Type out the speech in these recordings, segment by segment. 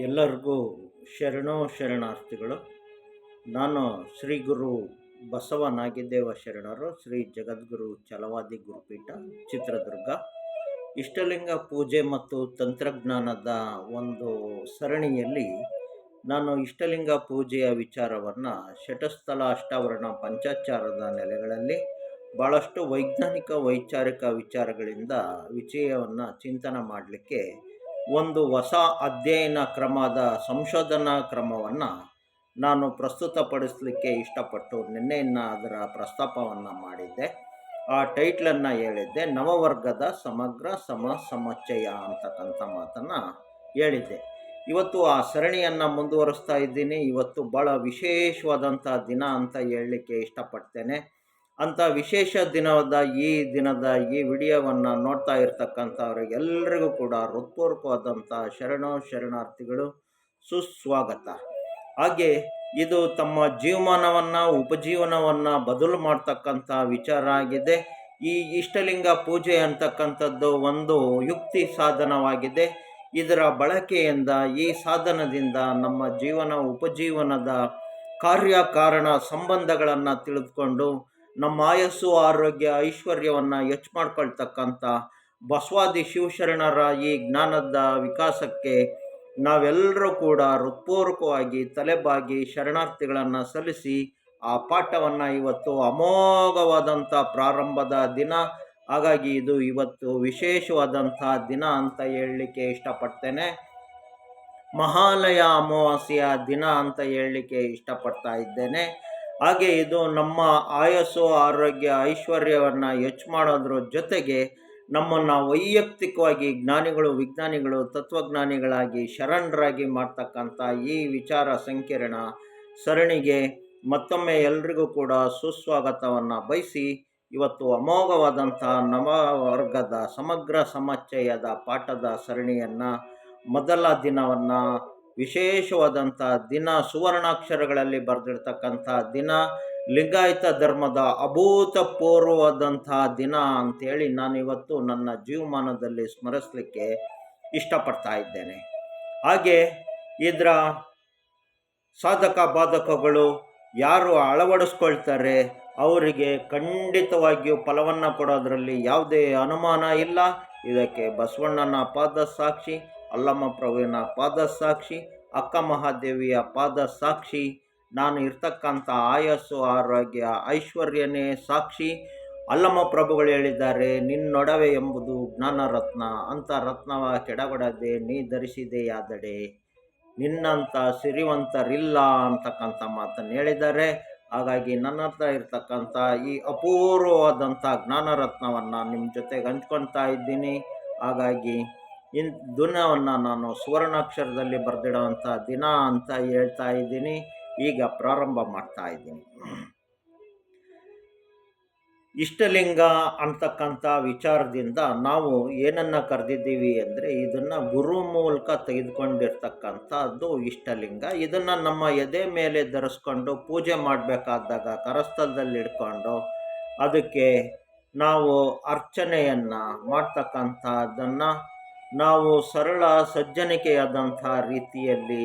ಎಲ್ಲರಿಗೂ ಶರಣಾರ್ಥಿಗಳು. ನಾನು ಶ್ರೀ ಗುರು ಬಸವ ನಾಗಿದೇವ ಶರಣರು, ಶ್ರೀ ಜಗದ್ಗುರು ಛಲವಾದಿ ಗುರುಪೀಠ, ಚಿತ್ರದುರ್ಗ. ಇಷ್ಟಲಿಂಗ ಪೂಜೆ ಮತ್ತು ತಂತ್ರಜ್ಞಾನದ ಒಂದು ಸರಣಿಯಲ್ಲಿ ನಾನು ಇಷ್ಟಲಿಂಗ ಪೂಜೆಯ ವಿಚಾರವನ್ನು ಶಟಸ್ಥಲ ಅಷ್ಟಾವರಣ ಪಂಚಾಚಾರದ ನೆಲೆಗಳಲ್ಲಿ ಭಾಳಷ್ಟು ವೈಜ್ಞಾನಿಕ ವೈಚಾರಿಕ ವಿಚಾರಗಳಿಂದ ವಿಷಯವನ್ನು ಚಿಂತನೆ ಮಾಡಲಿಕ್ಕೆ ಒಂದು ಹೊಸ ಅಧ್ಯಯನ ಕ್ರಮದ ಸಂಶೋಧನಾ ಕ್ರಮವನ್ನು ನಾನು ಪ್ರಸ್ತುತಪಡಿಸಲಿಕ್ಕೆ ಇಷ್ಟಪಟ್ಟು ನಿನ್ನೆಯನ್ನು ಅದರ ಪ್ರಸ್ತಾಪವನ್ನು ಮಾಡಿದ್ದೆ. ಆ ಟೈಟ್ಲನ್ನು ಹೇಳಿದ್ದೆ, ನವವರ್ಗದ ಸಮಗ್ರ ಸಮಚಯ ಅಂತಕ್ಕಂಥ ಮಾತನ್ನು ಹೇಳಿದ್ದೆ. ಇವತ್ತು ಆ ಸರಣಿಯನ್ನು ಮುಂದುವರಿಸ್ತಾ ಇದ್ದೀನಿ. ಇವತ್ತು ಭಾಳ ವಿಶೇಷವಾದಂಥ ದಿನ ಅಂತ ಹೇಳಲಿಕ್ಕೆ ಇಷ್ಟಪಡ್ತೇನೆ. ಅಂಥ ವಿಶೇಷ ದಿನದ ಈ ವಿಡಿಯೋವನ್ನು ನೋಡ್ತಾ ಇರ್ತಕ್ಕಂಥವ್ರಿಗೆಲ್ಲರಿಗೂ ಕೂಡ ಹೃತ್ಪೂರ್ವಕವಾದಂಥ ಶರಣಾರ್ಥಿಗಳು, ಸುಸ್ವಾಗತ. ಹಾಗೆ ಇದು ತಮ್ಮ ಜೀವಮಾನವನ್ನು ಉಪಜೀವನವನ್ನು ಬದಲು ಮಾಡ್ತಕ್ಕಂಥ ವಿಚಾರ ಆಗಿದೆ. ಈ ಇಷ್ಟಲಿಂಗ ಪೂಜೆ ಅಂತಕ್ಕಂಥದ್ದು ಒಂದು ಯುಕ್ತಿ ಸಾಧನವಾಗಿದೆ. ಇದರ ಬಳಕೆಯಿಂದ, ಈ ಸಾಧನದಿಂದ ನಮ್ಮ ಜೀವನ ಉಪಜೀವನದ ಕಾರ್ಯಕಾರಣ ಸಂಬಂಧಗಳನ್ನು ತಿಳಿದುಕೊಂಡು ನಮ್ಮ ಆಯಸ್ಸು, ಆರೋಗ್ಯ, ಐಶ್ವರ್ಯವನ್ನು ಹೆಚ್ಚು ಮಾಡ್ಕೊಳ್ತಕ್ಕಂಥ ಬಸವಾದಿ ಶಿವಶರಣರ ಈ ಜ್ಞಾನದ ವಿಕಾಸಕ್ಕೆ ನಾವೆಲ್ಲರೂ ಕೂಡ ಹೃತ್ಪೂರ್ವಕವಾಗಿ ತಲೆಬಾಗಿ ಶರಣಾರ್ಥಿಗಳನ್ನು ಸಲ್ಲಿಸಿ ಆ ಪಾಠವನ್ನು ಇವತ್ತು ಅಮೋಘವಾದಂಥ ಪ್ರಾರಂಭದ ದಿನ. ಹಾಗಾಗಿ ಇದು ಇವತ್ತು ವಿಶೇಷವಾದಂಥ ದಿನ ಅಂತ ಹೇಳಲಿಕ್ಕೆ ಇಷ್ಟಪಡ್ತೇನೆ. ಮಹಾಲಯ ಅಮಾವಾಸ್ಯೆಯ ದಿನ ಅಂತ ಹೇಳಲಿಕ್ಕೆ ಇಷ್ಟಪಡ್ತಾ ಇದ್ದೇನೆ. ಹಾಗೆ ಇದು ನಮ್ಮ ಆಯಸ್ಸು, ಆರೋಗ್ಯ, ಐಶ್ವರ್ಯವನ್ನು ಹೆಚ್ಚು ಮಾಡೋದ್ರ ಜೊತೆಗೆ ನಮ್ಮನ್ನು ವೈಯಕ್ತಿಕವಾಗಿ ಜ್ಞಾನಿಗಳು, ವಿಜ್ಞಾನಿಗಳು, ತತ್ವಜ್ಞಾನಿಗಳಾಗಿ ಶರಣರಾಗಿ ಮಾಡ್ತಕ್ಕಂಥ ಈ ವಿಚಾರ ಸಂಕಿರಣ ಸರಣಿಗೆ ಮತ್ತೊಮ್ಮೆ ಎಲ್ರಿಗೂ ಕೂಡ ಸುಸ್ವಾಗತವನ್ನು ಬಯಸಿ ಇವತ್ತು ಅಮೋಘವಾದಂಥ ನವವರ್ಗದ ಸಮಗ್ರ ಸಮಚಯದ ಪಾಠದ ಸರಣಿಯನ್ನು ಮೊದಲ ದಿನವನ್ನು ವಿಶೇಷವಾದಂಥ ದಿನ, ಸುವರ್ಣಾಕ್ಷರಗಳಲ್ಲಿ ಬರೆದಿರ್ತಕ್ಕಂಥ ದಿನ, ಲಿಂಗಾಯತ ಧರ್ಮದ ಅಭೂತಪೂರ್ವವಾದಂಥ ದಿನ ಅಂಥೇಳಿ ನಾನಿವತ್ತು ನನ್ನ ಜೀವಮಾನದಲ್ಲಿ ಸ್ಮರಿಸಲಿಕ್ಕೆ ಇಷ್ಟಪಡ್ತಾ ಇದ್ದೇನೆ. ಹಾಗೆ ಇದರ ಸಾಧಕ ಬಾಧಕಗಳು ಯಾರು ಅಳವಡಿಸ್ಕೊಳ್ತಾರೆ ಅವರಿಗೆ ಖಂಡಿತವಾಗಿಯೂ ಫಲವನ್ನು ಕೊಡೋದರಲ್ಲಿ ಯಾವುದೇ ಅನುಮಾನ ಇಲ್ಲ. ಇದಕ್ಕೆ ಬಸವಣ್ಣನ ಪಾದ ಸಾಕ್ಷಿ, ಅಲ್ಲಮ್ಮ ಪ್ರಭುವಿನ ಪಾದ ಸಾಕ್ಷಿ, ಅಕ್ಕ ಮಹಾದೇವಿಯ ಪಾದ ಸಾಕ್ಷಿ, ನಾನು ಇರ್ತಕ್ಕಂಥ ಆಯಸ್ಸು, ಆರೋಗ್ಯ, ಐಶ್ವರ್ಯನೇ ಸಾಕ್ಷಿ. ಅಲ್ಲಮ್ಮ ಪ್ರಭುಗಳು ಹೇಳಿದ್ದಾರೆ, ನಿನ್ನೊಡವೆ ಎಂಬುದು ಜ್ಞಾನರತ್ನ, ಅಂಥ ರತ್ನವ ಕೆಡಗೊಡದೆ ನೀ ಧರಿಸಿದೆಯಾದಡೆ ನಿನ್ನಂಥ ಸಿರಿವಂತರಿಲ್ಲ ಅಂತಕ್ಕಂಥ ಮಾತನ್ನು ಹೇಳಿದ್ದಾರೆ. ಹಾಗಾಗಿ ನನ್ನ ಹತ್ರ ಇರ್ತಕ್ಕಂಥ ಈ ಅಪೂರ್ವವಾದಂಥ ಜ್ಞಾನರತ್ನವನ್ನು ನಿಮ್ಮ ಜೊತೆಗೆ ಹಂಚ್ಕೊಳ್ತಾ ಇದ್ದೀನಿ. ಹಾಗಾಗಿ ದಿನವನ್ನು ನಾನು ಸುವರ್ಣಾಕ್ಷರದಲ್ಲಿ ಬರೆದಿಡೋವಂಥ ದಿನ ಅಂತ ಹೇಳ್ತಾ ಇದ್ದೀನಿ. ಈಗ ಪ್ರಾರಂಭ ಮಾಡ್ತಾ ಇದ್ದೀನಿ. ಇಷ್ಟಲಿಂಗ ಅಂತಕ್ಕಂಥ ವಿಚಾರದಿಂದ ನಾವು ಏನನ್ನು ಕರೆದಿದ್ದೀವಿ ಅಂದರೆ, ಇದನ್ನು ಗುರು ಮೂಲಕ ತೆಗೆದುಕೊಂಡಿರ್ತಕ್ಕಂಥದ್ದು ಇಷ್ಟಲಿಂಗ. ಇದನ್ನು ನಮ್ಮ ಎದೆ ಮೇಲೆ ಧರಿಸ್ಕೊಂಡು ಪೂಜೆ ಮಾಡಬೇಕಾದಾಗ ಕರಸ್ಥಲದಲ್ಲಿ ಇಟ್ಕೊಂಡು ಅದಕ್ಕೆ ನಾವು ಅರ್ಚನೆಯನ್ನು ಮಾಡ್ತಕ್ಕಂಥದ್ದನ್ನು ನಾವು ಸರಳ ಸಜ್ಜನಿಕೆಯಾದಂಥ ರೀತಿಯಲ್ಲಿ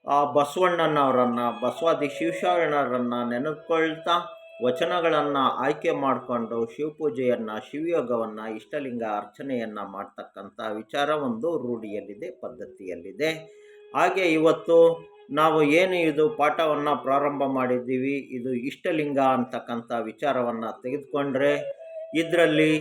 ಆ ಬಸವಣ್ಣನವರನ್ನು, ಬಸವಾದಿ ಶಿವಶರಣರನ್ನು ನೆನೆದುಕೊಳ್ತಾ ವಚನಗಳನ್ನು ಆಯ್ಕೆ ಮಾಡಿಕೊಂಡು ಶಿವಪೂಜೆಯನ್ನು, ಶಿವಯೋಗವನ್ನು, ಇಷ್ಟಲಿಂಗ ಅರ್ಚನೆಯನ್ನು ಮಾಡ್ತಕ್ಕಂಥ ವಿಚಾರ ಒಂದು ರೂಢಿಯಲ್ಲಿದೆ, ಪದ್ಧತಿಯಲ್ಲಿದೆ. ಹಾಗೆ ಇವತ್ತು ನಾವು ಏನು ಇದು ಪಾಠವನ್ನು ಪ್ರಾರಂಭ ಮಾಡಿದ್ದೀವಿ, ಇದು ಇಷ್ಟಲಿಂಗ ಅಂತಕ್ಕಂಥ ವಿಚಾರವನ್ನು ತೆಗೆದುಕೊಂಡ್ರೆ ಇದರಲ್ಲಿ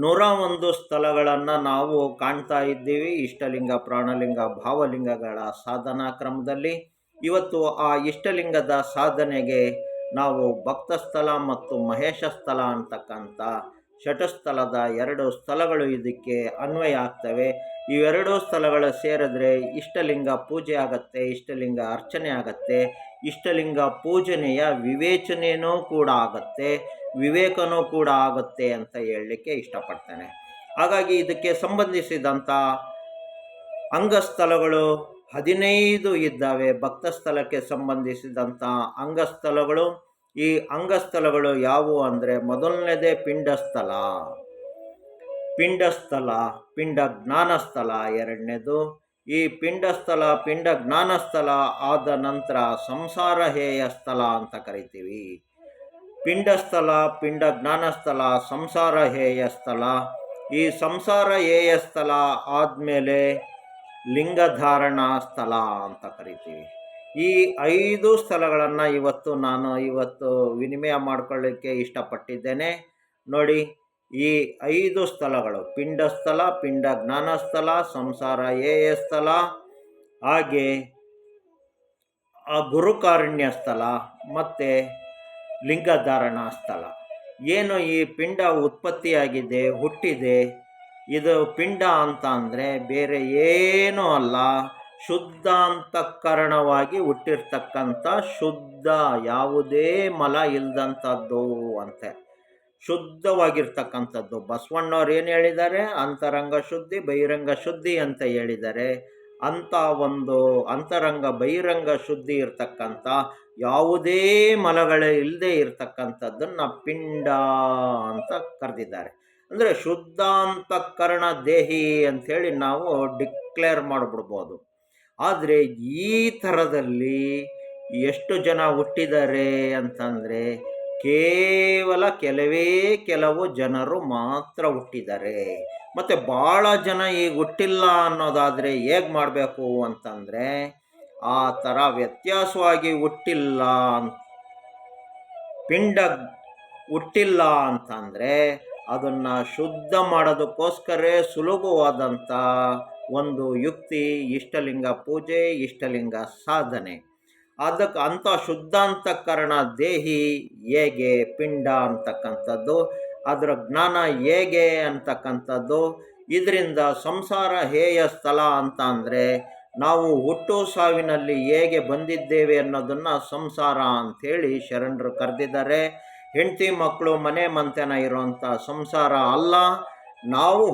101 ಸ್ಥಳಗಳನ್ನು ನಾವು ಕಾಣ್ತಾ ಇದ್ದೀವಿ. ಇಷ್ಟಲಿಂಗ, ಪ್ರಾಣಲಿಂಗ, ಭಾವಲಿಂಗಗಳ ಸಾಧನಾ ಕ್ರಮದಲ್ಲಿ ಇವತ್ತು ಆ ಇಷ್ಟಲಿಂಗದ ಸಾಧನೆಗೆ ನಾವು ಭಕ್ತ ಸ್ಥಳ ಮತ್ತು ಮಹೇಶ ಸ್ಥಳ ಅಂತಕ್ಕಂಥ ಶಟಸ್ಥಲದ 2 ಸ್ಥಳಗಳು ಇದಕ್ಕೆ ಅನ್ವಯ ಆಗ್ತವೆ. ಇವೆರಡೂ ಸ್ಥಳಗಳು ಸೇರಿದ್ರೆ ಇಷ್ಟಲಿಂಗ ಪೂಜೆ ಆಗತ್ತೆ, ಇಷ್ಟಲಿಂಗ ಅರ್ಚನೆ ಆಗತ್ತೆ, ಇಷ್ಟಲಿಂಗ ಪೂಜನೆಯ ವಿವೇಚನೆಯೂ ಕೂಡ ಆಗತ್ತೆ, ವಿವೇಕನೂ ಕೂಡ ಆಗುತ್ತೆ ಅಂತ ಹೇಳಲಿಕ್ಕೆ ಇಷ್ಟಪಡ್ತೇನೆ. ಹಾಗಾಗಿ ಇದಕ್ಕೆ ಸಂಬಂಧಿಸಿದಂಥ ಅಂಗಸ್ಥಳಗಳು 15 ಇದ್ದಾವೆ. ಭಕ್ತ ಸ್ಥಳಕ್ಕೆ ಸಂಬಂಧಿಸಿದಂಥ ಅಂಗಸ್ಥಳಗಳು. ಈ ಅಂಗಸ್ಥಳಗಳು ಯಾವುವು ಅಂದರೆ, ಮೊದಲನೇದೇ ಪಿಂಡ ಜ್ಞಾನ ಸ್ಥಳ, ಎರಡನೇದು ಈ ಪಿಂಡಸ್ಥಳ ಪಿಂಡ ಜ್ಞಾನಸ್ಥಳ ಆದ ನಂತರ ಸಂಸಾರ ಹೇಯ ಸ್ಥಳ ಅಂತ ಕರಿತೀವಿ. ಪಿಂಡಸ್ಥಳ ಪಿಂಡ ಜ್ಞಾನಸ್ಥಳ ಸಂಸಾರ ಹೇಯ ಸ್ಥಳ. ಈ ಸಂಸಾರ ಹೇಯ ಸ್ಥಳ ಆದಮೇಲೆ ಲಿಂಗಧಾರಣ ಸ್ಥಳ ಅಂತ ಕರಿತೀವಿ. ಈ 5 ಸ್ಥಳಗಳನ್ನು ನಾನು ಇವತ್ತು ವಿನಿಮಯ ಮಾಡಿಕೊಳ್ಳಿಕ್ಕೆ ಇಷ್ಟಪಟ್ಟಿದ್ದೇನೆ. ನೋಡಿ, ಈ 5 ಸ್ಥಳಗಳು ಪಿಂಡಸ್ಥಳ ಪಿಂಡ ಜ್ಞಾನಸ್ಥಳ ಸಂಸಾರ ಹೇಯ ಸ್ಥಳ ಹಾಗೆ ಗುರುಕಾರುಣ್ಯ ಸ್ಥಳ ಮತ್ತು ಲಿಂಗಧಾರಣ ಸ್ಥಳ. ಏನು ಈ ಪಿಂಡ ಉತ್ಪತ್ತಿಯಾಗಿದೆ, ಹುಟ್ಟಿದೆ, ಇದು ಪಿಂಡ ಅಂತ ಅಂದರೆ ಬೇರೆ ಏನೂ ಅಲ್ಲ, ಶುದ್ಧಾಂತಃಕರಣವಾಗಿ ಹುಟ್ಟಿರ್ತಕ್ಕಂಥ ಶುದ್ಧ, ಯಾವುದೇ ಮಲ ಇಲ್ಲದಂಥದ್ದು ಅಂತೆ, ಶುದ್ಧವಾಗಿರ್ತಕ್ಕಂಥದ್ದು. ಬಸವಣ್ಣವ್ರು ಏನು ಹೇಳಿದ್ದಾರೆ? ಅಂತರಂಗ ಶುದ್ಧಿ ಬಹಿರಂಗ ಶುದ್ಧಿ ಅಂತ ಹೇಳಿದ್ದಾರೆ. ಅಂಥ ಒಂದು ಅಂತರಂಗ ಬಹಿರಂಗ ಶುದ್ಧಿ ಇರ್ತಕ್ಕಂಥ ಯಾವುದೇ ಮಲಗಳೇ ಇಲ್ಲದೆ ಇರ್ತಕ್ಕಂಥದ್ದನ್ನು ಪಿಂಡ ಅಂತ ಕರೆದಿದ್ದಾರೆ. ಅಂದರೆ ಶುದ್ಧಾಂತಃಕರಣ ದೇಹಿ ಅಂಥೇಳಿ ನಾವು ಡಿಕ್ಲೇರ್ ಮಾಡಿಬಿಡ್ಬೋದು. ಆದರೆ ಈ ಥರದಲ್ಲಿ ಎಷ್ಟು ಜನ ಹುಟ್ಟಿದ್ದಾರೆ ಅಂತಂದರೆ ಕೇವಲ ಕೆಲವು ಜನರು ಮಾತ್ರ ಹುಟ್ಟಿದ್ದಾರೆ. ಮತ್ತು ಭಾಳ ಜನ ಈಗ ಹುಟ್ಟಿಲ್ಲ ಅನ್ನೋದಾದರೆ ಹೇಗೆ ಮಾಡಬೇಕು ಅಂತಂದರೆ, ಆ ಥರ ವ್ಯತ್ಯಾಸವಾಗಿ ಹುಟ್ಟಿಲ್ಲ, ಪಿಂಡ ಹುಟ್ಟಿಲ್ಲ ಅಂತಂದರೆ ಅದನ್ನು ಶುದ್ಧ ಮಾಡೋದಕ್ಕೋಸ್ಕರ ಸುಲಭವಾದಂಥ ಒಂದು ಯುಕ್ತಿ ಇಷ್ಟಲಿಂಗ ಪೂಜೆ, ಇಷ್ಟಲಿಂಗ ಸಾಧನೆ. ಅಂಥ ಶುದ್ಧಾಂತಃಕರಣ ದೇಹಿ ಹೇಗೆ ಪಿಂಡ ಅಂತಕ್ಕಂಥದ್ದು, ಅದರ ಜ್ಞಾನ ಹೇಗೆ ಅಂತಕ್ಕಂಥದ್ದು, ಇದರಿಂದ ಸಂಸಾರ ಹೇಯ ಸ್ಥಳ ಅಂತ ಅಂದರೆ ನಾವು ಹುಟ್ಟು ಸಾವಿನಲ್ಲಿ ಹೇಗೆ ಬಂದಿದ್ದೇವೆ ಅನ್ನೋದನ್ನು ಸಂಸಾರ ಅಂಥೇಳಿ ಶರಣರು ಕರೆದಿದ್ದಾರೆ. ಹೆಂಡತಿ ಮಕ್ಕಳು ಮನೆ ಮಂತೆನ ಇರುವಂಥ ಸಂಸಾರ ಅಲ್ಲ, ನಾವು